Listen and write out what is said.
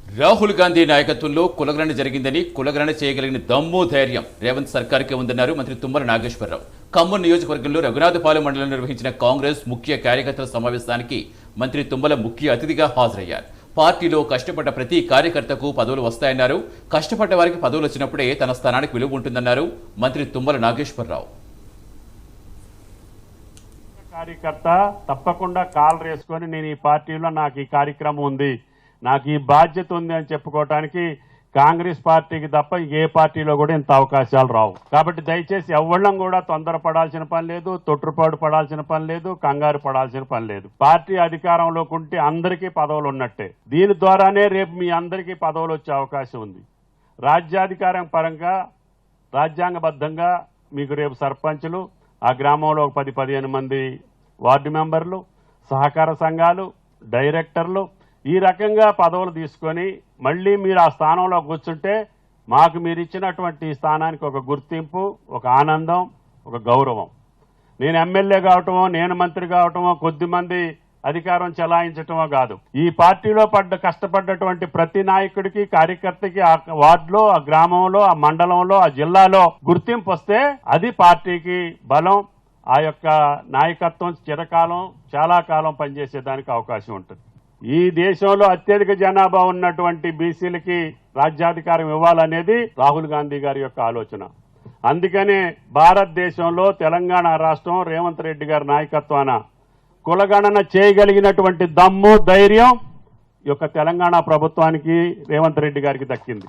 రాహుల్ గాంధీ నాయకత్వంలో కులగణన జరిగిందని, కులగణన చేయగలిగిన దమ్ము ధైర్యం రేవంత్ సర్కార్కే ఉందన్నారు మంత్రి తుమ్మల నాగేశ్వరరావు. ఖమ్మం నియోజకవర్గంలో రఘునాథపాలెం మండలంలో నిర్వహించిన కాంగ్రెస్ ముఖ్య కార్యకర్తల సమావేశానికి మంత్రి తుమ్మల ముఖ్య అతిథిగా హాజరయ్యారు. పార్టీలో కష్టపడ్డ ప్రతి కార్యకర్తకు పదవులు వస్తాయన్నారు. కష్టపడ్డ వారికి పదవులు వచ్చినప్పుడే తన స్థానానికి విలువ ఉంటుందన్నారు మంత్రి తుమ్మల నాగేశ్వరరావు. కార్యకర్త తప్పకుండా కాల్ రేసుకొని నేను ఈ పార్టీలో నాకు ఈ కార్యక్రమం ఉంది, నాకు ఈ బాధ్యత ఉంది అని చెప్పుకోవటానికి కాంగ్రెస్ పార్టీకి తప్ప ఏ పార్టీలో కూడా ఇంత అవకాశాలు రావు. కాబట్టి దయచేసి ఎవ్వళ్ళం కూడా తొందరపడాల్సిన పని లేదు, తొట్టుపాటు పడాల్సిన పని లేదు, కంగారు పడాల్సిన పని లేదు. పార్టీ అధికారంలోకి ఉంటే అందరికీ పదవులు ఉన్నట్టే. దీని ద్వారానే రేపు మీ అందరికీ పదవులు వచ్చే అవకాశం ఉంది. రాజ్యాధికారం పరంగా రాజ్యాంగబద్ధంగా మీకు రేపు సర్పంచులు, ఆ గ్రామంలో 10-15 మంది వార్డు మెంబర్లు, సహకార సంఘాలు, డైరెక్టర్లు ఈ రకంగా పదవులు తీసుకొని మళ్ళీ మీరు ఆ స్థానంలో కూర్చుంటే మాకు మీరు ఇచ్చినటువంటి స్థానానికి ఒక గుర్తింపు, ఒక ఆనందం, ఒక గౌరవం. నేను ఎమ్మెల్యే కావటమో, నేను మంత్రి కావటమో, కొద్దిమంది అధికారం చెలాయించటమో కాదు. ఈ పార్టీలో కష్టపడ్డటువంటి ప్రతి నాయకుడికి, కార్యకర్తకి ఆ వార్డులో, ఆ గ్రామంలో, ఆ మండలంలో, ఆ జిల్లాలో గుర్తింపు వస్తే అది పార్టీకి బలం. ఆ యొక్క నాయకత్వం చిరకాలం, చాలా కాలం పనిచేసేదానికి అవకాశం ఉంటుంది. ఈ దేశంలో అత్యధిక జనాభా ఉన్నటువంటి బీసీలకి రాజ్యాధికారం ఇవ్వాలనేది రాహుల్ గాంధీ గారి యొక్క ఆలోచన. అందుకనే భారతదేశంలో తెలంగాణ రాష్ట్రం రేవంత్ రెడ్డి గారి నాయకత్వాన కులగణన చేయగలిగినటువంటి దమ్ము, ధైర్యం ఈ యొక్క తెలంగాణ ప్రభుత్వానికి, రేవంత్ రెడ్డి గారికి దక్కింది.